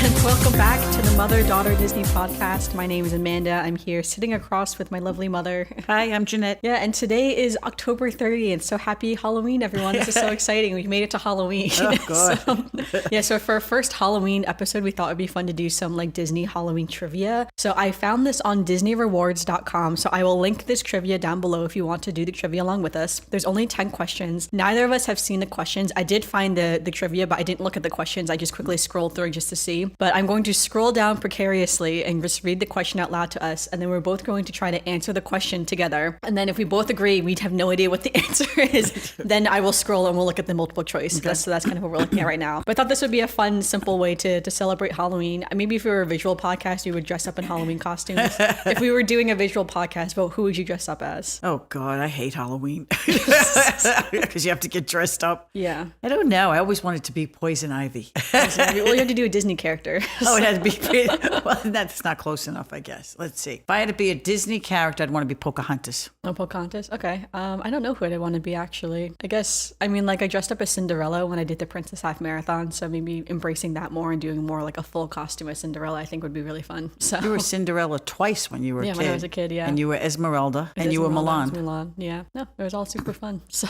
and welcome back to the Mother-Daughter Disney podcast. My name is Amanda. I'm here sitting across with my lovely mother. Hi, I'm Janette. Yeah, and today is October 30th, so happy Halloween, everyone. This is so exciting. We made it to Halloween. Oh, God. So for our first Halloween episode, we thought it would be fun to do some like Disney Halloween trivia. So I found this on DisneyRewards.com, so I will link this trivia down below if you want to do the trivia along with us. There's only 10 questions. Neither of us have seen the questions. I did find the trivia, but I didn't look at the questions. I just quickly scrolled through just to see. But I'm going to scroll down precariously and just read the question out loud to us, and then we're both going to try to answer the question together. And then if we both agree we'd have no idea what the answer is, then I will scroll and we'll look at the multiple choice. Okay. So that's kind of what we're looking at right now. But I thought this would be a fun, simple way to celebrate Halloween. Maybe if we were a visual podcast, we would dress up in Halloween costumes. If we were doing a visual podcast, well, who would you dress up as? Oh, God, I hate Halloween. Because you have to get dressed up. Yeah. I don't know. I always wanted to be Poison Ivy. Well, you had to do a Disney character. Oh, it had to be. Well, that's not close enough, I guess. Let's see. If I had to be a Disney character, I'd want to be Pocahontas. Oh, Pocahontas? Okay. I don't know who I'd want to be, actually. I guess, I dressed up as Cinderella when I did the Princess Half Marathon, so maybe embracing that more and doing more like a full costume as Cinderella, I think would be really fun. So you were Cinderella twice when you were a kid. Yeah, when I was a kid, yeah. And you were Esmeralda, and you were Milan. Milan, yeah. No, it was all super fun. So,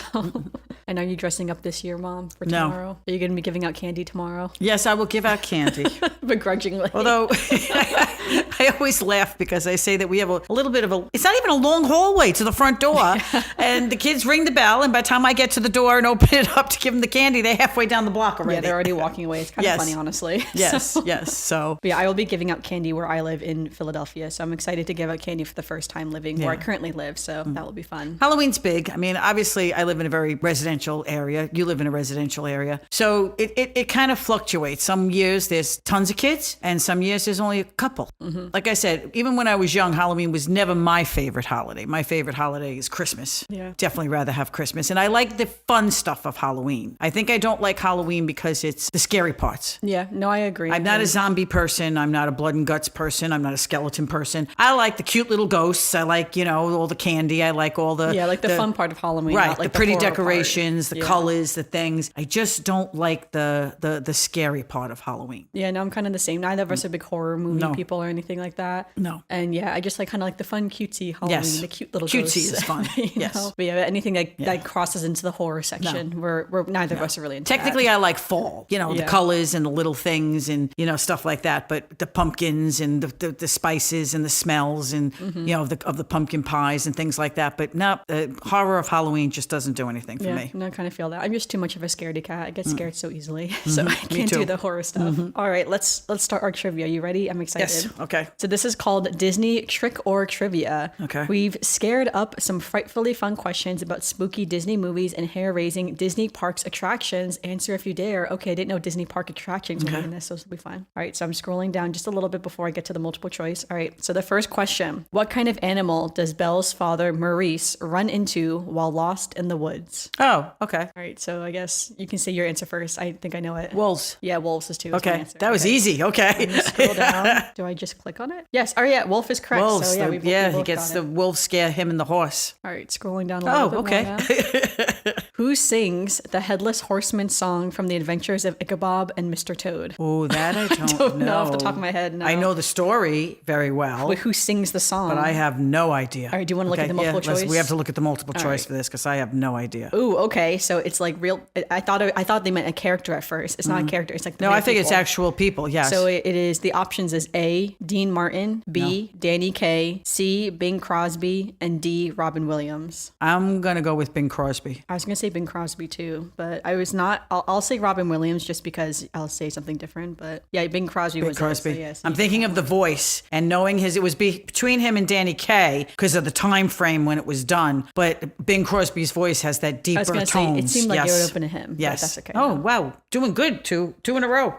and are you dressing up this year, Mom, for tomorrow? No. Are you going to be giving out candy tomorrow? Yes, I will give out candy. Begrudgingly. Although, I always laugh because I say that we have a little bit of it's not even a long hallway to the front door. And the kids ring the bell, and by the time I get to the door and open it up to give them the candy, they're halfway down the block already. Yeah, they're already walking away. It's kind of funny, honestly. Yes, yes. So, but yeah, I will be giving out candy where I live in Philadelphia. So I'm excited to give out candy for the first time living where I currently live. So that will be fun. Halloween's big. Obviously, I live in a very residential area. You live in a residential area. So it kind of fluctuates. Some years there's tons of kids, and some years there's only a couple. Mm-hmm. Like I said, even when I was young, Halloween was never my favorite holiday. My favorite holiday is Christmas. Yeah. Definitely rather have Christmas. And I like the fun stuff of Halloween. I think I don't like Halloween because it's the scary parts. Yeah, no, I agree. I'm not a zombie person. I'm not a blood and guts person. I'm not a skeleton person. I like the cute little ghosts. I like, all the candy. I like all the... Yeah, like the fun part of Halloween. Right, not like the pretty decorations, the colors, the things. I just don't like the scary part of Halloween. Yeah, no, I'm kind of the same. Neither of us are big horror movie people or anything like that. No. And yeah, I just like kind of like the fun cutesy Halloween, the cute little cutesy ghosts. Is fun. Yes. But yeah, anything that crosses into the horror section, we're neither of us are really into Technically, that. I like fall, the colors and the little things and, stuff like that. But the pumpkins and the spices and the smells and, of the pumpkin pies and things like that. But no, horror of Halloween just doesn't do anything for me. No, I kind of feel that. I'm just too much of a scaredy cat. I get scared so easily. So I can't do the horror stuff. All right, let's start our trivia. You ready? I'm excited. Yes. Okay. So this is called Disney Trick or Trivia. Okay. We've scared up some frightfully fun questions about spooky Disney movies and hair-raising Disney parks attractions. Answer if you dare. Okay, I didn't know Disney park attractions were in this, so this will be fun. All right, so I'm scrolling down just a little bit before I get to the multiple choice. All right, so the first question. What kind of animal does Belle's father, Maurice, run into while lost in the woods? Oh, okay. All right, so I guess you can say your answer first. I think I know it. Wolves. Yeah, wolves is too. Okay, that was easy. Okay. Scroll down. Do I just click on it? Yes. Oh, yeah, wolf is correct. Wolves. So yeah, he gets the wolf scare him and the horse. All right, scrolling down a little bit more now. Who sings the Headless Horseman song from The Adventures of Ichabod and Mr. Toad? Oh, that I don't know off the top of my head. No. I know the story very well. Wait, who sings the song? But I have no idea. All right, do you want to look at the multiple choice? We have to look at the multiple choice for this because I have no idea. Ooh, okay. So it's like real. I thought they meant a character at first. It's not a character. It's like I think it's actual people. Yes. So it is. The options is A, Dean Martin, B, Danny Kaye, C, Bing Crosby, and D, Robin Williams. I'm gonna go with Bing Crosby. I was gonna say Bing Crosby too, but I was not. I'll say Robin Williams just because I'll say something different. But yeah, Bing Crosby was Crosby. It, so yes, I'm thinking of the voice and knowing it was between him and Danny Kaye because of the time frame when it was done. But Bing Crosby's voice has that deeper tones. I was gonna say it seemed like it would open to him. Yes. But that's okay. Oh wow, doing good. Two in a row.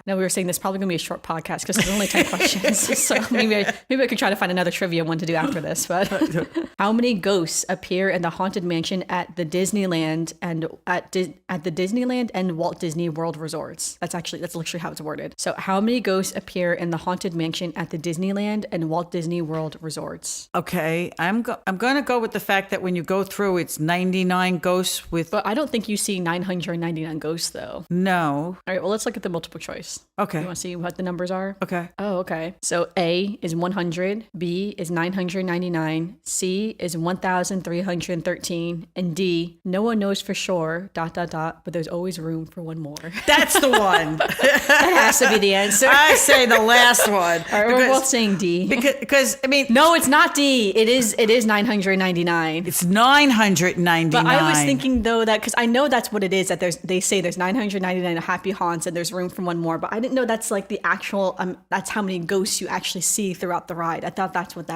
No, we were saying this is probably gonna be a short podcast because there's only 10 questions. So maybe I could try to find another trivia one to do after this. But how many ghosts appear in the Haunted Mansion at the Disneyland Disneyland and at the Disneyland and Walt Disney World resorts. That's literally how it's worded. So how many ghosts appear in the haunted mansion at the Disneyland and Walt Disney World resorts? Okay, I'm going to go with the fact that when you go through, it's 99 ghosts with. But I don't think you see 999 ghosts though. No. All right, well, let's look at the multiple choice. Okay. You want to see what the numbers are? Okay. Oh, okay. So A is 100, B is 999, C is 1,313, and D, no one knows for sure, ... but there's always room for one more. That's the one. That has to be the answer. I say the last one. All right, we're both saying D. Because I mean, no, it's not D. It is 999. It's 999. But I was thinking though that because I know that's what it is, that they say there's 999 happy haunts and there's room for one more, but I didn't know that's like the actual that's how many ghosts you actually see throughout the ride. I thought that's what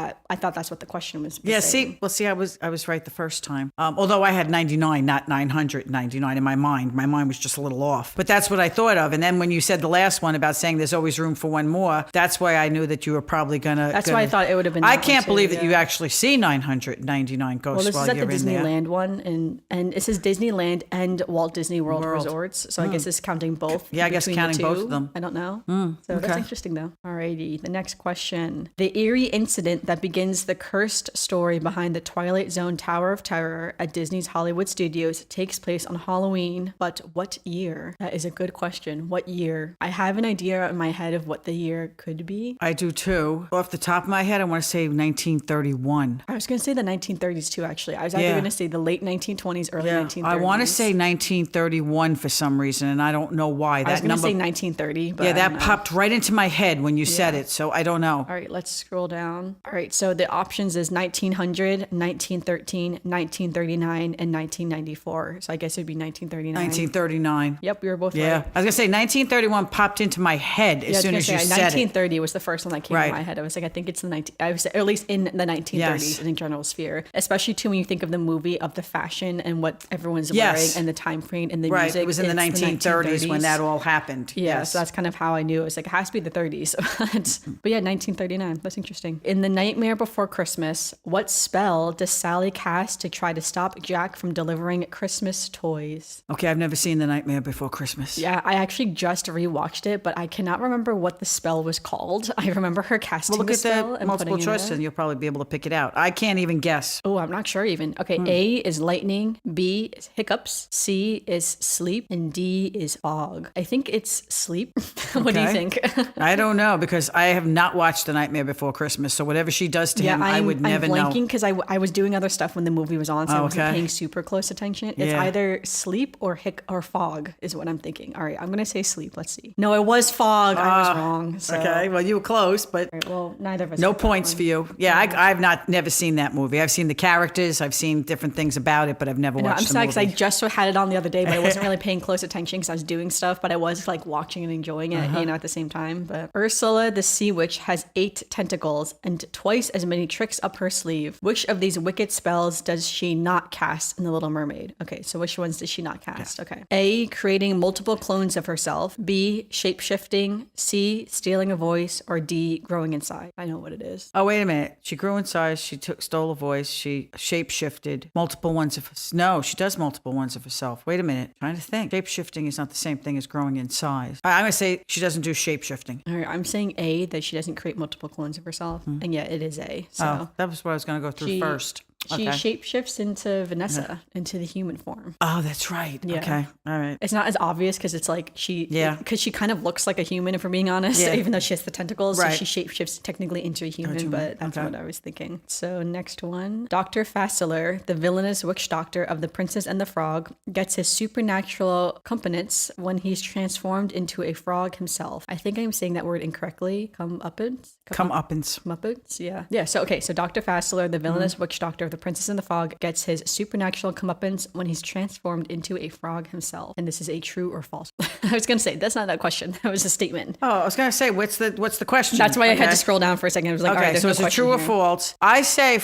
the question was. Yeah, saying. see, I was right the first time. Although I had 99, not 999 in my mind. My mind was just a little off. But that's what I thought of. And then when you said the last one about saying there's always room for one more, that's why I knew that you were probably gonna. That's why I thought it would have been. I can't believe that you actually see 999 ghosts. Well, this is at the Disneyland one, and it says Disneyland and Walt Disney World resorts. So I guess it's counting both. Yeah, I guess counting both of them. I don't know. So that's interesting though. Alrighty, the next question. The eerie incident that begins the cursed story behind the Twilight Zone Tower of Terror at Disney's Hollywood Studios takes place on Halloween, but what year? That is a good question. What year? I have an idea in my head of what the year could be. I do too. Off the top of my head, I want to say 1931. I was going to say the 1930s too, actually. I was either going to say the late 1920s, early 1930s. I want to say 1931 for some reason, and I don't know why. I was going to say 1930, but that popped right into my head when you said it, so I don't know. All right, let's scroll down. All right, so the options is 1900, 1913, 1939, and 1994. So I guess it would be 1939. 1939. Yep, we were both right. I was going to say 1931 popped into my head as soon as you said 1930 was the first one that came to my head. I was like, I think it's I was at least in the 1930s in the general sphere, especially too when you think of the movie of the fashion and what everyone's wearing and the time frame and the music. It was in the 1930s when that all happened. Yeah, so that's kind of how I knew. It was like, it has to be the 30s. But yeah, 1939. That's interesting. In The Nightmare Before Christmas, what spell does Sally cast to try to stop Jack from delivering Christmas toys? Okay, I've never seen The Nightmare Before Christmas. Yeah, I actually just rewatched it, but I cannot remember what the spell was called. I remember her casting the spell. Well, look at the multiple choice and you'll probably be able to pick it out. I can't even guess. Oh, I'm not sure even. Okay, A is lightning, B is hiccups, C is sleep, and D is fog. I think it's sleep. What do you think? I don't know because I have not watched The Nightmare Before Christmas, so whatever she does to him, I would never know. I'm blanking because I was doing other stuff when the movie was on, so I wasn't paying super close attention. It's either sleep or fog is what I'm thinking. All right, I'm going to say sleep. Let's see. No, it was fog. I was wrong. So. Okay, well, you were close, but well, neither of us. No points for you. Yeah, I've never seen that movie. I've seen the characters. I've seen different things about it, but I've never watched the movie. I'm sad because I just had it on the other day, but I wasn't really paying close attention because I was doing stuff, but I was like watching and enjoying it, at the same time. But Ursula the Sea Witch has 8 tentacles and twice as many tricks up her sleeve. Which of these wicked spells does she not cast in The Little Mermaid? Okay, so which ones does she not cast? Okay. A, creating multiple clones of herself. B, shape-shifting. C, stealing a voice. Or D, growing inside. I know what it is. Oh, wait a minute. She grew in size. She stole a voice. She shape-shifted. Multiple ones of... No, she does multiple ones of herself. Wait a minute. I'm trying to think. Shape-shifting is not the same thing as growing in size. I'm going to say she doesn't do shape-shifting. All right, I'm saying A, that she doesn't create multiple clones of herself. And yeah, it is A. So that was what I was going to go through first. She shapeshifts into Vanessa, into the human form. Oh, that's right. Yeah. Okay. All right. It's not as obvious because it's like because she kind of looks like a human, if we're being honest, even though she has the tentacles. Right. So she shapeshifts technically into a human, but that's what I was thinking. So next one. Dr. Fasteler, the villainous witch doctor of The Princess and the Frog, gets his supernatural components when he's transformed into a frog himself. I think I'm saying that word incorrectly. Comeuppance? Comeuppance, yeah. Yeah, so Dr. Fasteler, the villainous witch doctor of The Princess and the Frog, gets his supernatural comeuppance when he's transformed into a frog himself. And this is a true or false. I was going to say, that's not a question. That was a statement. Oh, I was going to say, what's the question? That's why I had to scroll down for a second. I was like, all right, so it's a true or false. I say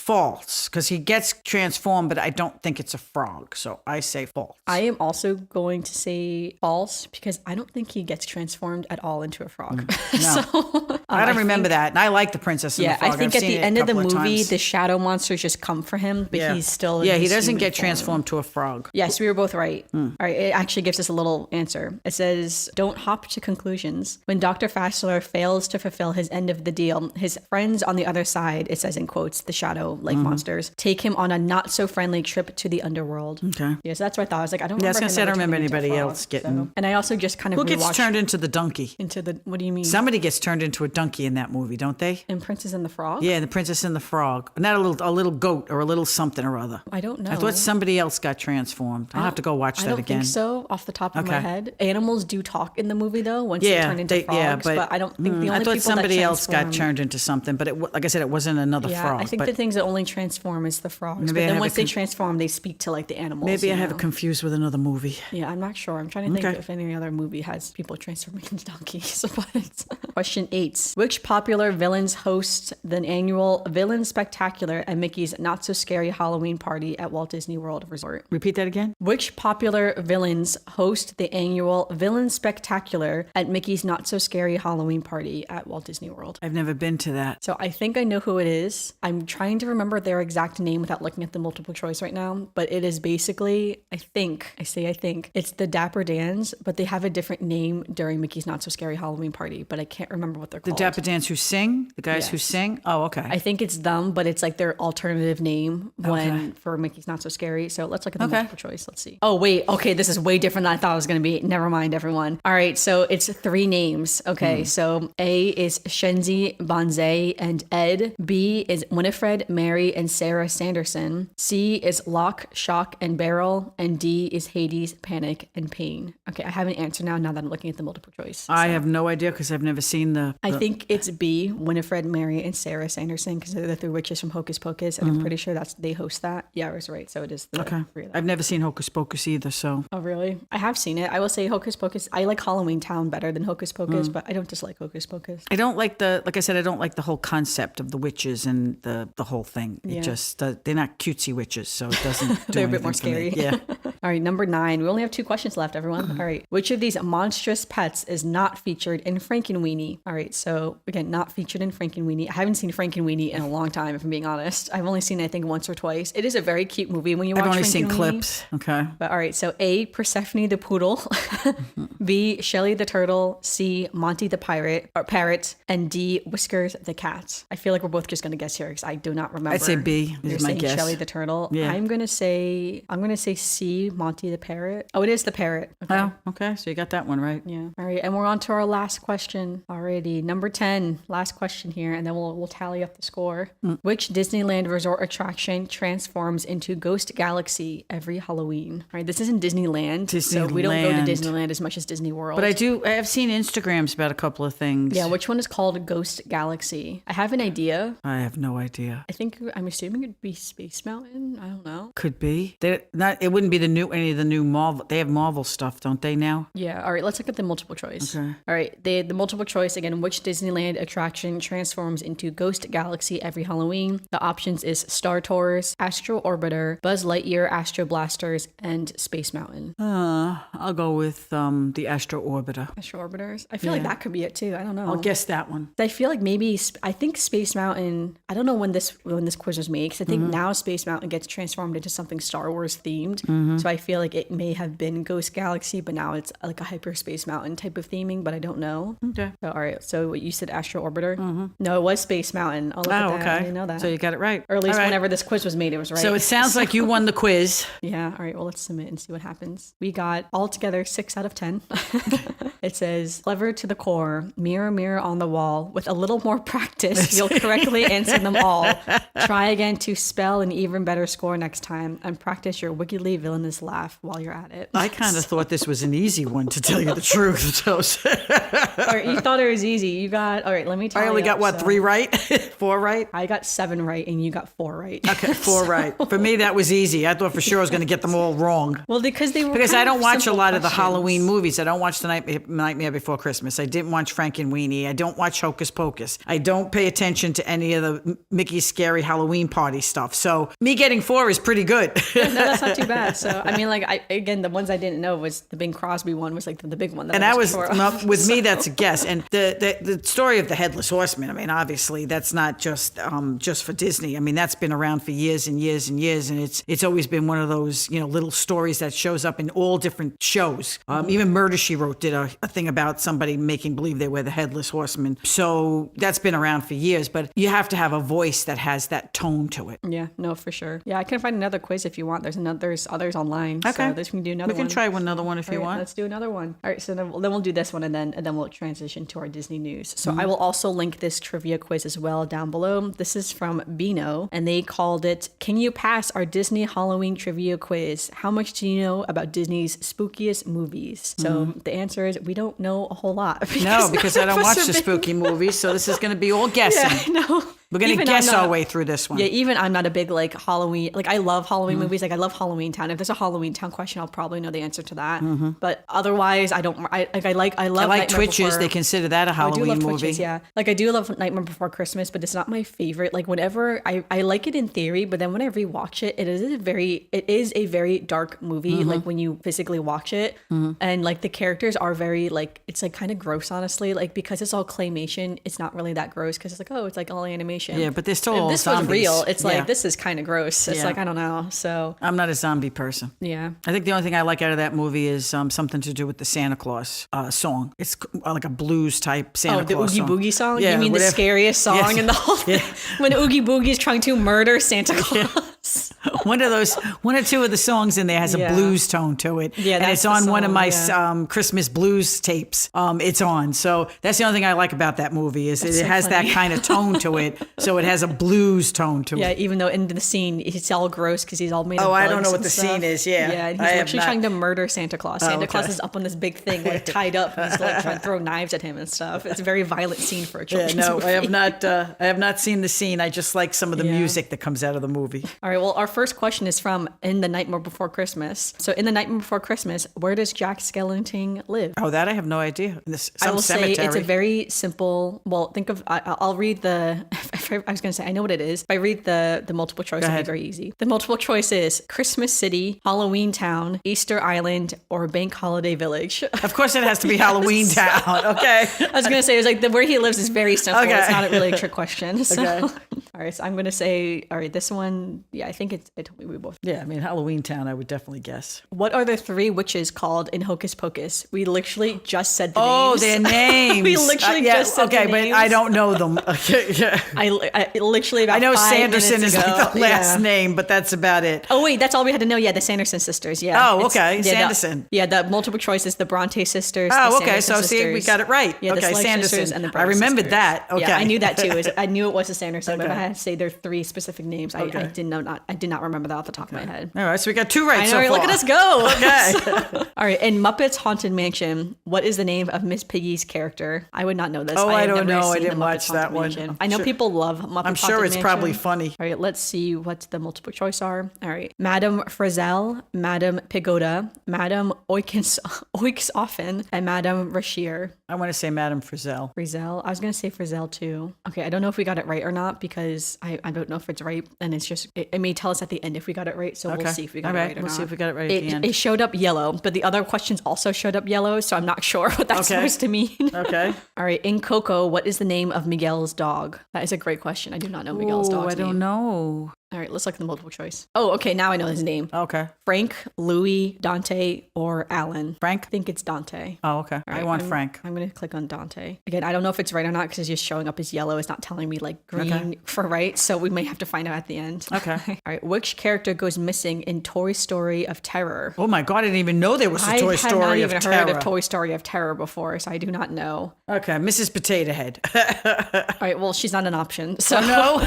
false because he gets transformed, but I don't think it's a frog. So I say false. I am also going to say false because I don't think he gets transformed at all into a frog. No. So, I don't remember that. And I like the Princess and the Frog. I think I've at seen the it end of the a couple movie, times. the shadow monsters just come for him, but he's still in he his doesn't human get form. transformed to a frog. Yes, we were both right. All right, it actually gives us a little answer. It says, don't hop to conclusions. When Dr. Fassler fails to fulfill his end of the deal, his friends on the other side, it says in quotes, the shadow-like monsters, take him on a not-so-friendly trip to the underworld. Okay. Yeah, so that's what I thought. I was like, I don't Yeah, I was remember gonna say, I don't him ever remember turning into a anybody frog, else getting- so- And I also just kind of Who gets rewatched turned into the donkey? into the, what do you mean? Somebody gets turned into a donkey in that movie, don't they? In Princess and the Frog? Yeah, the Princess and the Frog. Not a little goat or a little something or other. I don't know. I thought somebody else got transformed. I'll have to go watch I that don't again. think so, off the top of my Okay. head. Animals do talk in the movie, though, once they turn into frogs, but I don't think the only I people thought somebody that else got transform- turned into something, but like I said, it wasn't another Yeah, frog. I think but the things that only transform is the frogs. Maybe But I then have once it they transform, they speak to like the animals. maybe I you have know? it confused with another movie. Yeah, I'm not sure. I'm trying to think Okay. if any other movie has people transforming into donkeys. But question 8. Which popular villains host the annual Villain Spectacular at Mickey's Not So Scary Halloween Party at Walt Disney World Resort? Repeat that again? Which popular villains host the annual Villain Spectacular at Mickey's Not So Scary Halloween Party at Walt Disney World? I've never been to that. So I think I know who it is. I'm trying to remember their exact name without looking at the multiple choice right now, but it is basically, I think, it's the Dapper Dans, but they have a different name during Mickey's Not So Scary Halloween Party, but I can't remember what they're The called. Dapper Dans who sing? The guys who Yes. sing? Oh, okay. I think it's them, but it's like their alternative name for Mickey's Not So Scary. So let's look at the multiple choice. Let's see. Oh, wait. Okay, this is way different than I thought it was going to be. Never mind, everyone. All right, so it's 3 names. Okay, so A is Shenzi, Banzai, and Ed. B is Winifred, Mary, and Sarah Sanderson. C is Lock, Shock, and Barrel. And D is Hades, Panic, and Pain. Okay, I have an answer now that I'm looking at the multiple choice. I have no idea because I've never seen the... I think it's B, Winifred, Mary, and Sarah Sanderson, because they're the 3 witches from Hocus Pocus, and I'm pretty sure they host that. Yeah, I was right. So it is the 3 of them. I've never seen Hocus Pocus either, so... Oh, really? I have seen it. I will say Hocus Pocus. I like Halloween Town better than Hocus Pocus, but I don't dislike Hocus Pocus. I don't like like I said, I don't like the whole concept of the witches and the whole thing. It just, they're not cutesy witches, so it doesn't do They're a bit more anything for me. scary. Yeah. All right, number 9. We only have 2 questions left, everyone. All right. Which of these monstrous pets is not featured in Frankenweenie? All right, so again, not featured in Frankenweenie. I haven't seen Frankenweenie in a long time, if I'm being honest. I've only seen it, I think, once or twice. It is a very cute movie when you watch I've only seen Frankenweenie. clips. Okay. But all right, so A, Persephone the poodle, B, Shelley the turtle, C, Monty the parrot, and D, Whiskers the cat. I feel like we're both just gonna guess here because I do not remember. I'd say B You're is my saying guess. Shelley the turtle. Yeah. I'm gonna say C, Monty the parrot. Oh, it is the parrot. Okay. Oh, okay. So you got that one right. Yeah. All right, and we're on to our last question. Alrighty, number 10, last question here, and then we'll tally up the score. Which Disneyland resort attraction transforms into Ghost Galaxy every Halloween? All right, this isn't Disneyland, so we don't go to Disneyland. Disneyland as much as Disney World. But I have seen Instagrams about a couple of things. Yeah, which one is called Ghost Galaxy? I have an idea. I have no idea. I'm assuming it'd be Space Mountain. I don't know. Could be. It wouldn't be any of the new Marvel. They have Marvel stuff, don't they now? Yeah. All right. Let's look at the multiple choice. Okay. All right. The multiple choice again. Which Disneyland attraction transforms into Ghost Galaxy every Halloween? The options is Star Tours, Astro Orbiter, Buzz Lightyear, Astro Blasters, and Space Mountain. I'll go with the Astro Orbiter. Astro Orbiters. I feel like that could be it too. I don't know. I'll guess that one. I feel like maybe I think Space Mountain. I don't know when this quiz was made because I think now Space Mountain gets transformed into something Star Wars themed. So I feel like it may have been Ghost Galaxy, but now it's like a Hyperspace Mountain type of theming. But I don't know. Okay. So, all right. So what you said, Astro Orbiter? No, it was Space Mountain. Oh, look at that. I didn't know that. So you got it right. Or at least All right. whenever this quiz was made, it was right. So it sounds like you won the quiz. Yeah. All right. Well, let's submit and see what happens. We got altogether 6 out of 10. It says, clever to the core, mirror, mirror on the wall. With a little more practice, you'll correctly answer them all. Try again to spell an even better score next time and practice your wickedly villainous laugh while you're at it. I kind of thought this was an easy one, to tell you the truth. So All right, you thought it was easy. You got, all right, let me tell you. I only got, what, 3 right? 4 right? I got 7 right and you got 4 right. Okay, 4 right. For me, that was easy. I thought for sure I was going to get them all wrong. Well, because they were Because kind I don't of watch a simple lot of the questions. Halloween movies. I don't watch the Nightmare Before Christmas. I didn't watch Frankenweenie. I don't watch Hocus Pocus. I don't pay attention to any of the Mickey Scary very Halloween party stuff. So me getting 4 is pretty good. No, that's not too bad. So I mean, like again, the ones I didn't know was the Bing Crosby one was like the big one. And that was with me. That's a guess. And the story of the Headless Horseman. I mean, obviously that's not just for Disney. I mean, that's been around for years and years and years, and it's always been one of those little stories that shows up in all different shows. Even Murder She Wrote did a thing about somebody making believe they were the Headless Horseman. So that's been around for years, but you have to have a voice that has that tone to it. Yeah, no, for sure. Yeah, I can find another quiz if you want. There's others online. Okay, so we can do another one. We can try another one if you want. Let's do another one. All right, so then we'll do this one, and then we'll transition to our Disney news. So I will also link this trivia quiz as well down below. This is from Beano, and they called it, "Can you pass our Disney Halloween trivia quiz? How much do you know about Disney's spookiest movies?" So the answer is we don't know a whole lot. Because I don't watch the spooky movies, so this is going to be all guessing. Yeah, no. We're going to guess our way through this one. Yeah, even I'm not a big Halloween, I love Halloween movies. I love Halloween Town. If there's a Halloween Town question, I'll probably know the answer to that. But otherwise, I don't, I love Nightmare Twitches. Before. They consider that a Halloween I do love movie. Twitches, yeah. I do love Nightmare Before Christmas, but it's not my favorite. Whenever I like it in theory, but then when I rewatch it, it is a very dark movie. When you physically watch it, and the characters are very it's kind of gross, honestly. Because it's all claymation, it's not really that gross because it's it's all animation. Yeah, but they're still all this zombies. was real. It's this is kind of gross. It's I don't know. So I'm not a zombie person. Yeah. I think the only thing I like out of that movie is something to do with the Santa Claus song. It's like a blues type Santa Claus song. Oh, the Oogie Boogie song? Yeah, you mean the scariest song in the whole thing? When Oogie Boogie is trying to murder Santa Claus. One or two of the songs in there has a blues tone to it. Yeah, and it's on one of my Christmas blues tapes. It's on. So that's the only thing I like about that movie is it has that kind of tone to it. So it has a blues tone to it. Yeah, even though in the scene it's all gross because he's all made of bugs. I don't know what the stuff. scene is. Yeah. Yeah, and he's actually trying to murder Santa Claus. Santa Claus is up on this big thing, tied up. And he's trying to throw knives at him and stuff. It's a very violent scene for a children's movie. I have not seen the scene. I just like some of the music that comes out of the movie. All right. Well, our first question is from In the Nightmare Before Christmas. So in The Nightmare Before Christmas, where does Jack Skellington live? Oh, that I have no idea. I will cemetery. say it's a very simple. Well, I'll read the. I was going to say I know what it is. If I read the multiple choice, it'll be very easy. The multiple choice is Christmas City, Halloween Town, Easter Island, or Bank Holiday Village. Of course, it has to be Halloween Town. Okay. I was going to say it was where he lives is very simple. Okay. It's not really a trick question. So. Okay. All right, so I'm going to say, all right, this one, yeah, I think we both. Yeah, I mean, Halloween Town, I would definitely guess. What are the 3 witches called in Hocus Pocus? We literally just said the names. Oh, their names. We literally just said the names. Okay, but I don't know them. Okay, yeah. I literally about I know 5 Sanderson is minutes the last name, but that's about it. Oh, wait, that's all we had to know. Yeah, the Sanderson sisters, yeah. Oh, okay, Sanderson. The multiple choice is the Bronte sisters. Oh, okay, so sisters. See, we got it right. Yeah, okay, the Sledge Sanderson. sisters and the Bronte I remembered sisters. that. Okay. Yeah, I knew that too. I knew it was the Sanderson, but if I Okay. had to say their 3 specific names, I did not remember that off the top of my head. All right, so we got 2 right I know, so right, far. look at us go. Okay. All right, in Muppets Haunted Mansion, what is the name of Miss Piggy's character? I would not know this. Oh, I have don't never know. I seen the didn't Muppets watch Haunted that one. Mansion. I know people love Muppets I'm sure Haunted it's Mansion. probably funny. All right, let's see what the multiple choice are. All right, Madame Frizzell, Madame Pagoda, Madame Oixoffen, and Madame Rashier. I want to say Madame Frizzell. Frizzell. I was going to say Frizzell too. Okay, I don't know if we got it right or not because I don't know if it's right. And it's just, it may tell us at the end if we got it right. So we'll see if we got it right or not. We'll see if we got it right at the end. It showed up yellow, but the other questions also showed up yellow. So I'm not sure what that's supposed to mean. Okay. All right. In Coco, what is the name of Miguel's dog? That is a great question. I do not know Miguel's dog's name. I don't know. All right, let's look at the multiple choice. Oh, okay, now I know his name. Okay. Frank, Louis, Dante, or Alan. Frank? I think it's Dante. Oh, okay. Right, I want Frank. I'm going to click on Dante. Again, I don't know if it's right or not because it's just showing up as yellow. It's not telling me green for right, so we may have to find out at the end. Okay. All right, which character goes missing in Toy Story of Terror? Oh my God, I didn't even know there was a Toy Story of Terror. I had not even heard of Toy Story of Terror before, so I do not know. Okay, Mrs. Potato Head. All right, well, she's not an option. So no.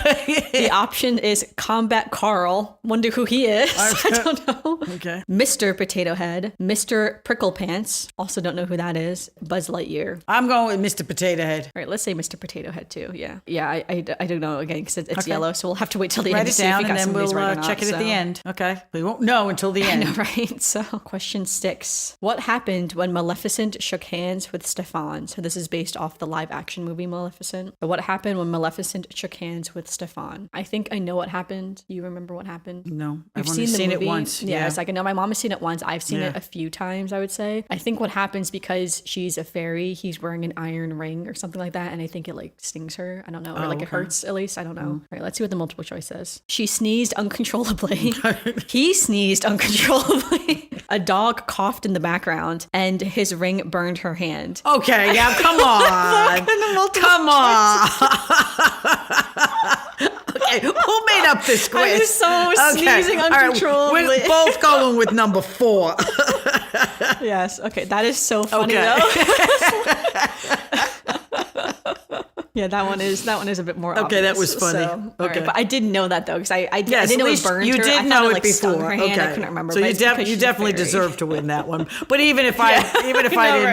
the option is Combat Carl. Wonder who he is. I don't know. Okay. Mr. Potato Head. Mr. Prickle Pants. Also don't know who that is. Buzz Lightyear. I'm going with Mr. Potato Head. All right, let's say Mr. Potato Head too. Yeah. Yeah, I don't know again because it's yellow, so we'll have to wait till the end Write to it see if down we and got then some of these we'll right or not, check it at the so. end. Okay. We won't know until the end. I know, right? So, question 6. What happened when Maleficent shook hands with Stefan? So, this is based off the live action movie Maleficent. But what happened when Maleficent shook hands with Stefan? I think I know what happened. You remember what happened? No, You've I've only seen it once. Yeah, it's like I know my mom has seen it once. I've seen it Yeah. a few times, I would say. I think what happens because she's a fairy, he's wearing an iron ring or something like that, and I think it like stings her. I don't know. Or like it hurts at least. I don't know. All right, let's see what the multiple choice says. She sneezed uncontrollably. He sneezed uncontrollably. A dog coughed in the background, and his ring burned her hand. Okay, now come on. Come on. Okay, who made up this quiz? I was so sneezing All right, uncontrollably. we're both going with number 4. Yes. Okay, that is so funny Okay. though. Yeah, that one is a bit more Okay, that obvious, was funny. So, all Okay. right, but I didn't know that though because I Yes, didn't know at it least burned you her. did I thought know it like, stung before. her hand. Okay, I couldn't remember. so but you, it's because you she's a definitely fairy. deserve to win that one. But even if I I didn't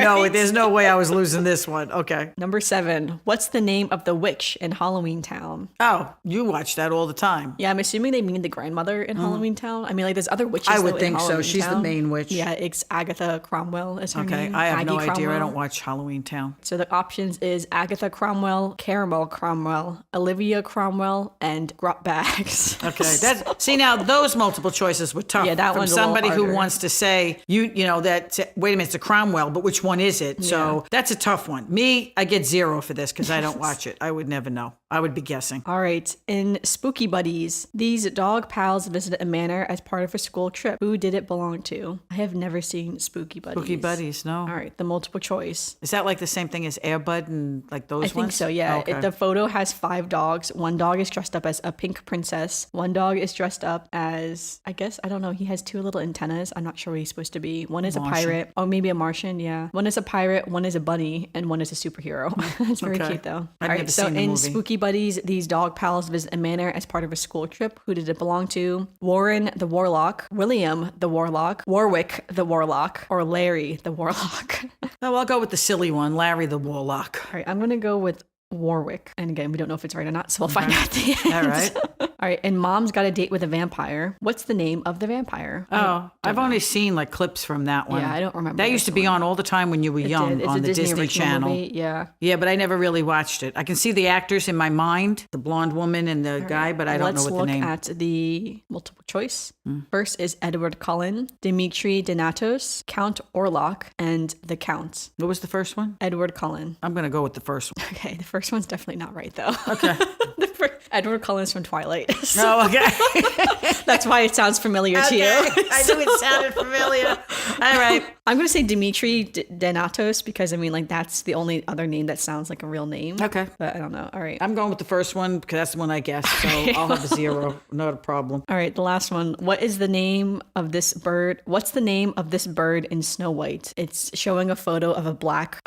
know, know right? it, there's no way I was losing this one. Okay. Number 7. What's the name of the witch in Halloween Town? Oh, you watch that all the time. Yeah, I'm assuming they mean the grandmother in Halloween Town. I mean, like there's other witches. I would though, in think so. Halloween She's the Town. main witch. Yeah, it's Agatha Cromwell is her Okay, name. I have Aggie no idea. Cromwell. I don't watch Halloween Town. So the options is Agatha Cromwell, Caramel Cromwell, Olivia Cromwell, and Grot Bags. Okay, that's see now those multiple choices were tough. Yeah, that from one's a little somebody who harder. wants to say you know that wait a minute, it's a Cromwell, but which one is it? So that's a tough one. Me, I get 0 for this because I don't watch it. I would never know. I would be guessing. All right. In Spooky Buddies, these dog pals visited a manor as part of a school trip. Who did it belong to? I have never seen Spooky Buddies. Spooky Buddies, no. All right. The multiple choice. Is that like the same thing as Air Bud and like those I ones? think so, yeah. Okay. The photo has 5 dogs. One dog is dressed up as a pink princess. One dog is dressed up as, I guess, I don't know. He has 2 little antennas. I'm not sure what he's supposed to be. One is a pirate. Oh, maybe a Martian, yeah. One is a pirate, one is a bunny, and one is a superhero. It's very Okay. cute, though. I've All never right, so seen the in movie. Spooky Buddies, these dog pals visit a manor as part of a school trip. Who did it belong to? Warren the Warlock, William the Warlock, Warwick the Warlock, or Larry the Warlock? Oh, I'll go with the silly one, Larry the Warlock. All right, I'm going to go with Warwick. And again, we don't know if it's right or not, so we'll find out at the end. All right. All right, and Mom's Got a Date with a Vampire. What's the name of the vampire? Oh, I've only seen like clips from that one. Yeah, I don't remember That used to this be on all the time when you were young It's on a the Disney original Channel. movie. Yeah. Yeah, but I never really watched it. I can see the actors in my mind, the blonde woman and the guy, but I don't know what the name. Let's look at the multiple choice. First is Edward Cullen, Dimitri Donatos, Count Orlok, and the Count. What was the first one? Edward Cullen. I'm going to go with the first one. Okay, the first one's definitely not right though. Okay. Edward Cullen's from Twilight. So Oh, okay. that's why it sounds familiar to you. I knew it sounded familiar. All right. I'm going to say Dimitri Donatos because I mean, like, that's the only other name that sounds like a real name. Okay. But I don't know. All right. I'm going with the first one because that's the one I guessed. So I'll have a 0. Not a problem. All right. The last one. What is the name of this bird? What's the name of this bird in Snow White? It's showing a photo of a black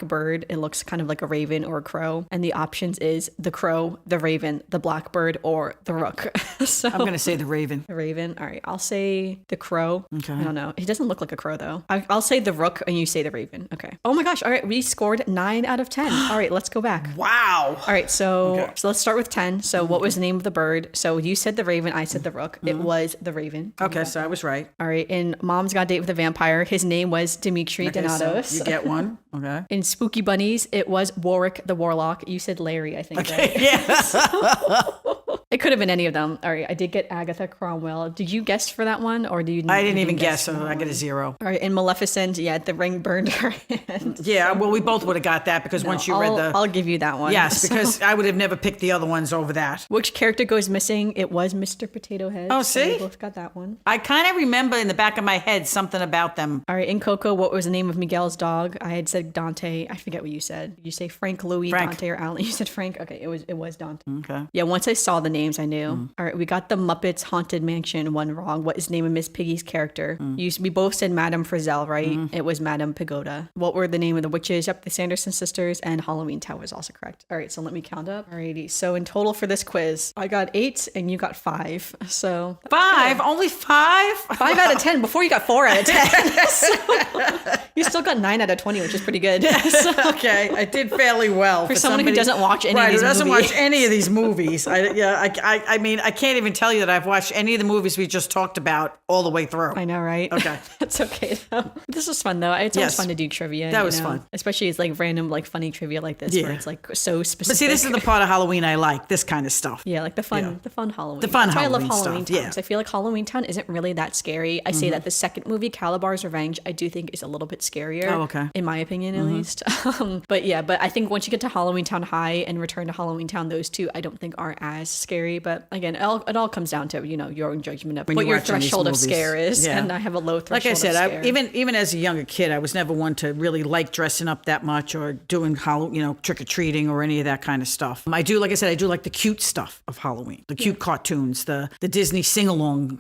bird. It looks kind of like a raven or a crow. And the options is the crow, the raven, the blackbird, or the rook. So I'm going to say the Raven. the raven. All right. I'll say the crow. Okay. I don't know. He doesn't look like a crow though. I'll say the rook and you say the raven. Okay. Oh my gosh. All right. We scored 9 out of 10. All right. Let's go back. Wow. All right, so let's start with 10. So what was the name of the bird? So you said the raven, I said the rook. It was the raven. Okay, so I was right. All right, in Mom's Got a Date with a Vampire, his name was Dimitri Okay, so Donatos. you get one. Okay. In Spooky Bunnies, it was Warwick the Warlock. You said Larry, I think. Right? Yeah. It could have been any of them. All right, I did get Agatha Cromwell. Did you guess for that one, or do you? I didn't even guess, so I get a 0. All right, in Maleficent, yeah, the ring burned her hand. Yeah, well, we both would have got that because once you read the. I'll give you that one. Yes, So- because I would have never picked the other ones over that. Which character goes missing? It was Mr. Potato Head. Oh, so see? we both got that one. I kind of remember in the back of my head something about them. All right, in Coco, what was the name of Miguel's dog? I had said Dante. I forget what you said. Did you say Frank, Louis, Frank. Dante, or Alan? You said Frank. Okay, it was Dante. Okay. Yeah, once I saw the name, names I knew. All right, we got the Muppets Haunted Mansion one wrong. What is the name of Miss Piggy's character? We both said Madame Frizzell, right? It was Madame Pagoda. What were the name of the witches? Yep, the Sanderson sisters, and Halloween Town was also correct. All right, so let me count up. Alrighty, so in total for this quiz, I got 8 and you got 5. So 5? Only 5? 5 out of 10. Before you got 4 out of 10. So, you still got 9 out of 20, which is pretty good. So, Okay, I did fairly well for someone who doesn't watch any of Right, these who doesn't movies. watch any of these movies. I mean, I can't even tell you that I've watched any of the movies we just talked about all the way through. I know, right? Okay. That's okay though. This was fun though. It's always Yes. fun to do trivia. That you was know? fun. Especially it's like random, like funny trivia like this Yeah. where it's like so specific. But see, this is the part of Halloween I like, this kind of stuff. yeah, like the fun Yeah. Halloween. The fun That's why I love Halloween Halloween stuff, Town. yeah. 'Cause I feel like Halloween Town isn't really that scary. I say that the second movie, Calabar's Revenge, I do think is a little bit scarier. Oh, okay. In my opinion, at least. But I think once you get to Halloween Town High and Return to Halloween Town, those two I don't think are as scary. But again, it all comes down to your own judgment of When what you're your watching these threshold of movies. scare is. Yeah. And I have a low threshold. Like I said, of scare. even as a younger kid, I was never one to really like dressing up that much or doing trick or treating or any of that kind of stuff. I do, like I said, I do like the cute stuff of Halloween, the cute cartoons, the Disney sing along,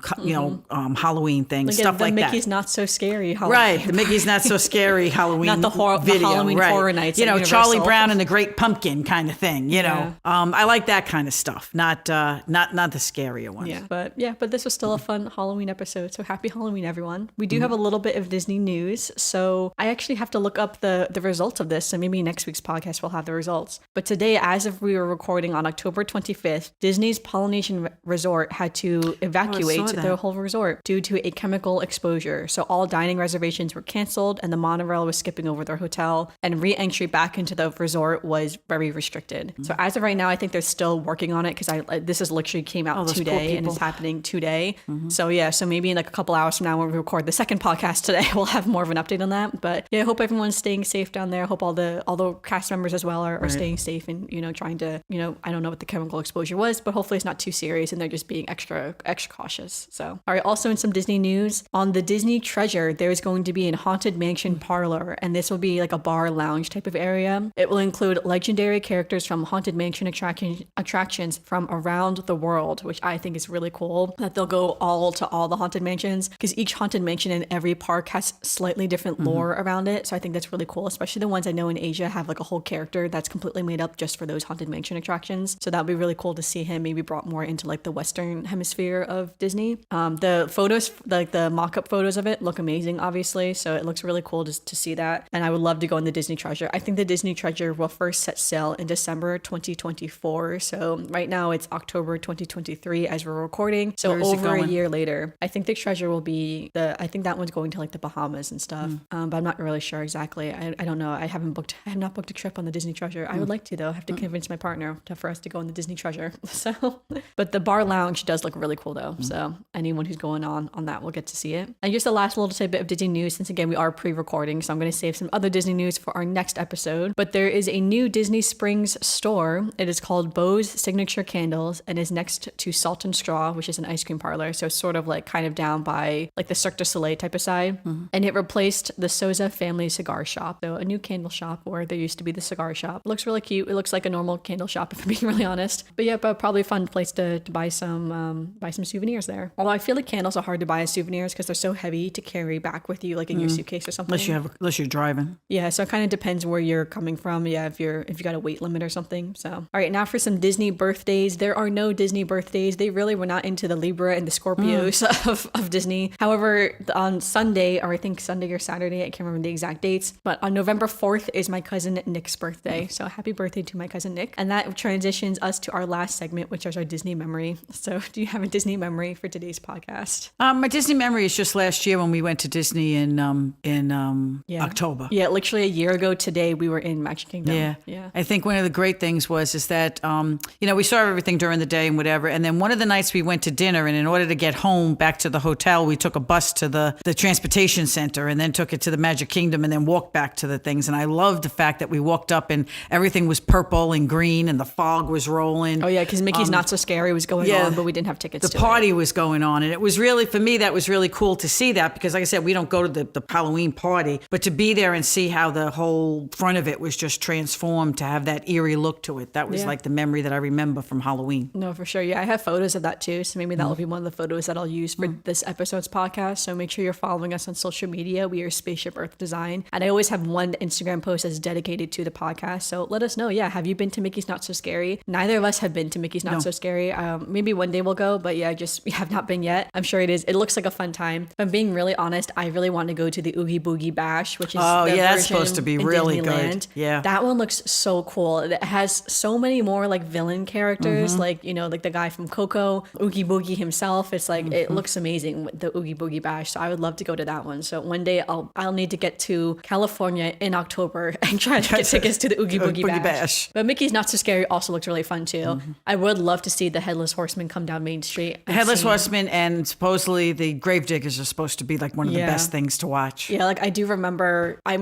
Halloween things, stuff the like Mickey's that. Not So Scary Halloween. Right, the Mickey's Not So Scary Halloween Not the video, Halloween right. Horror Nights at Charlie Universal. Brown and the Great Pumpkin kind of thing. Yeah. I like that kind of stuff, not the scarier ones. But this was still a fun Halloween episode. So happy Halloween, everyone. We do have a little bit of Disney news. So I actually have to look up the results of this. So maybe next week's podcast we'll have the results. But today, as if we were recording on October 25th, Disney's Polynesian Resort had to evacuate that. their whole resort due to a chemical exposure. So all dining reservations were canceled and the monorail was skipping over their hotel, and re-entry back into the resort was very restricted. So as of right now, I think they're still working on it because this is literally came out those poor today and people. it's happening today. So maybe in like a couple hours from now when we record the second podcast today, we'll have more of an update on that. But yeah, I hope everyone's staying safe down there. I hope all the cast members as well are staying safe and trying to I don't know what the chemical exposure was, but hopefully it's not too serious and they're just being extra cautious. So all right, also in some Disney news, on the Disney Treasure, there's going to be a haunted mansion parlor, and this will be like a bar lounge type of area. It will include legendary characters from haunted mansion attractions from around the world, which I think is really cool that they'll go all the haunted mansions, because each haunted mansion in every park has slightly different lore around it. So I think that's really cool, especially the ones I know in Asia have like a whole character that's completely made up just for those haunted mansion attractions. So that would be really cool to see him maybe brought more into like the Western hemisphere of Disney. The photos, like the mock-up photos of it, look amazing, obviously. So it looks really cool to see that. And I would love to go in the Disney Treasure. I think the Disney Treasure will first set sail in December 2024. So right now it's October 2023 as we're recording. So Where is it over a going? year later, I think the Treasure will be I think that one's going to like the Bahamas and stuff. But I'm not really sure exactly. I don't know. I have not booked a trip on the Disney Treasure. I would like to though. I have to convince my partner for us to go on the Disney Treasure. So, but the bar lounge does look really cool though. So anyone who's going on that will get to see it. And just the last little tidbit of Disney news, since again we are pre-recording, so I'm going to save some other Disney news for our next episode. But there is a new Disney Springs store. It is called Beau's Signature Candles and is next to Salt and Straw, which is an ice cream parlor. So it's sort of like kind of down by like the Cirque du Soleil type of side. And it replaced the Souza family cigar shop. So a new candle shop where there used to be the cigar shop. It looks really cute. It looks like a normal candle shop if I'm being really honest. But yeah, but probably a fun place to buy some souvenirs there. Although I feel like candles are hard to buy as souvenirs because they're so heavy to carry back with you, like in your suitcase or something. Unless you're driving. Yeah, so it kind of depends where you're coming from. Yeah, if you got a weight limit or something. So all right, now for some Disney birthdays. There are no Disney birthdays. They really were not into the Libra and the Scorpios of Disney. However, on Sunday, or I think Sunday or Saturday, I can't remember the exact dates, but on November 4th is my cousin Nick's birthday. So happy birthday to my cousin Nick. And that transitions us to our last segment, which is our Disney memory. So do you have a Disney memory for today's podcast? My Disney memory is just last year when we went to Disney in October. Yeah, literally a year ago today, we were in Magic Kingdom. Yeah. I think one of the great things is that, we saw everything during the day and whatever. And then one of the nights we went to dinner, and in order to get home back to the hotel, we took a bus to the transportation center and then took it to the Magic Kingdom and then walked back to the things. And I loved the fact that we walked up and everything was purple and green and the fog was rolling. Oh yeah, because Mickey's Not So Scary was going on, but we didn't have tickets. The party was going on, and it was really, for me, that was really cool to see that, because like I said, we don't go to the Halloween party, but to be there and see how the whole front of it was just transformed to have that eerie look to it. That was like the memory that I remember from Halloween. Halloween. No, for sure. Yeah, I have photos of that too. So maybe that will be one of the photos that I'll use for this episode's podcast. So make sure you're following us on social media. We are Spaceship Earth Design. And I always have one Instagram post that's dedicated to the podcast. So let us know. Yeah, have you been to Mickey's Not So Scary? Neither of us have been to Mickey's Not So Scary. Maybe one day we'll go, but yeah, we have not been yet. I'm sure it is. It looks like a fun time. If I'm being really honest, I really want to go to the Oogie Boogie Bash, which is that's supposed to be really Disneyland. good. Yeah. That one looks so cool. It has so many more like villain characters, like, you know, like the guy from Coco, Oogie Boogie himself. It's like, it looks amazing with the Oogie Boogie Bash. So I would love to go to that one. So one day I'll need to get to California in October and try to get tickets to the Oogie Boogie Bash. But Mickey's Not So Scary also looks really fun too. I would love to see the Headless Horseman come down Main Street. Headless Horseman and supposedly the Gravediggers are supposed to be like one of the best things to watch. Yeah, like I do remember, I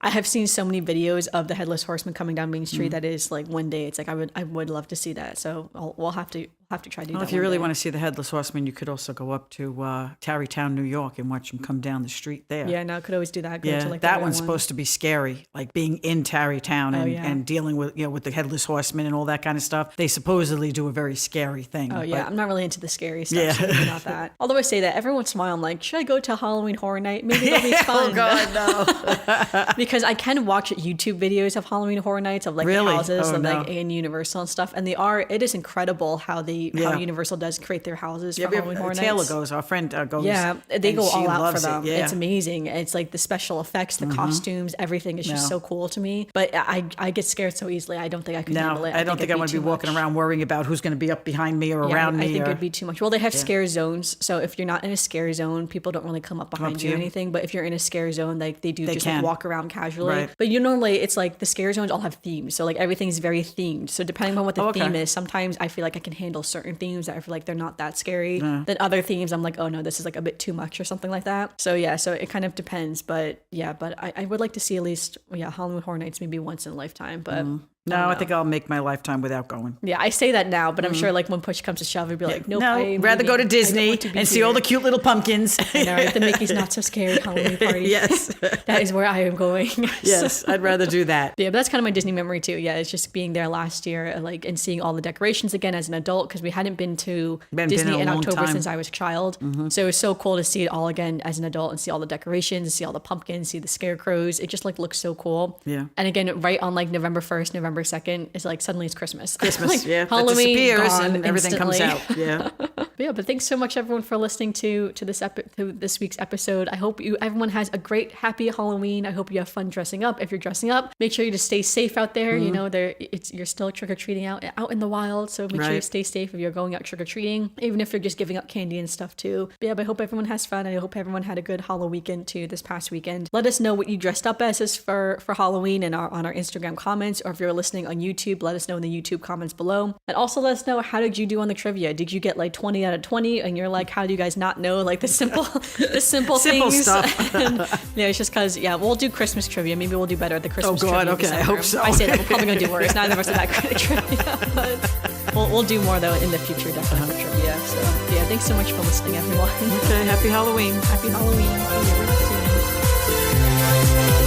have seen so many videos of the Headless Horseman coming down Main Street that is like one day it's like I would love to see that. So we'll have to try to do that. If you really want to see the Headless Horseman, you could also go up to Tarrytown, New York, and watch them come down the street there. Yeah, no, I could always do that. Go to, like, that one's supposed to be scary, like being in Tarrytown and dealing with with the Headless Horseman and all that kind of stuff. They supposedly do a very scary thing. Oh yeah, I'm not really into the scary stuff. So maybe not that. Although I say that every once in a while, I'm like, should I go to Halloween Horror Night? Maybe it'll be fun. Oh God, no. Because I can watch YouTube videos of Halloween Horror Nights of like the houses of like in Universal and stuff, and it is incredible how Universal does create their houses for Halloween Horror Nights. Taylor goes, our friend goes. Yeah, they go all out for them. It. Yeah. It's amazing. It's like the special effects, the costumes, everything is just so cool to me. But I get scared so easily. I don't think I could handle it. I don't think I want to be walking around worrying about who's going to be up behind me or around me. I think it'd be too much. Well, they have scare zones. So if you're not in a scare zone, people don't really come up behind you or anything. But if you're in a scare zone, like they just like walk around casually. Right. But normally it's like the scare zones all have themes. So like everything's very themed. So depending on what the theme is, sometimes I feel like I can handle certain themes that I feel like they're not that scary. Then other themes I'm like, oh no, this is like a bit too much or something like that. So yeah, so it kind of depends. But I would like to see at least Halloween Horror Nights maybe once in a lifetime. But No, I think I'll make my lifetime without going. Yeah, I say that now, but I'm sure like when push comes to shove, I'd be like, nope. No, I'd rather go to Disney and see all the cute little pumpkins. I know, right? The Mickey's Not So Scary Halloween party. Yes. That is where I am going. Yes, I'd rather do that. Yeah, but that's kind of my Disney memory too. Yeah, it's just being there last year like and seeing all the decorations again as an adult because we hadn't been to Disney in October since I was a child. So it was so cool to see it all again as an adult and see all the decorations, see all the pumpkins, see the scarecrows. It just like looks so cool. Yeah. And again, right on like November 1st, November 2nd, it's like suddenly it's Christmas. Like, Halloween disappears gone and everything instantly. comes out. Yeah. But thanks so much everyone for listening to this week's episode. I hope everyone has a great happy Halloween. I hope you have fun dressing up. If you're dressing up, make sure you just stay safe out there. You know, you're still trick-or-treating out in the wild, so make sure you stay safe if you're going out trick-or-treating, even if you're just giving out candy and stuff too. But I hope everyone has fun. I hope everyone had a good Halloween weekend too this past weekend. Let us know what you dressed up as for Halloween and on our Instagram comments, or if you're listening on YouTube, let us know in the YouTube comments below. And also let us know, how did you do on the trivia? Did you get like 20 out of 20 and you're like, how do you guys not know like the simple things? Stuff. And, it's just because we'll do Christmas trivia. Maybe we'll do better at the Christmas trivia. Oh God, okay, I hope so. I say that, we're probably gonna do worse. Neither of us are that good at trivia, but we'll do more though in the future, definitely for trivia. So thanks so much for listening, everyone. Okay, happy Halloween. Happy Halloween. See you soon.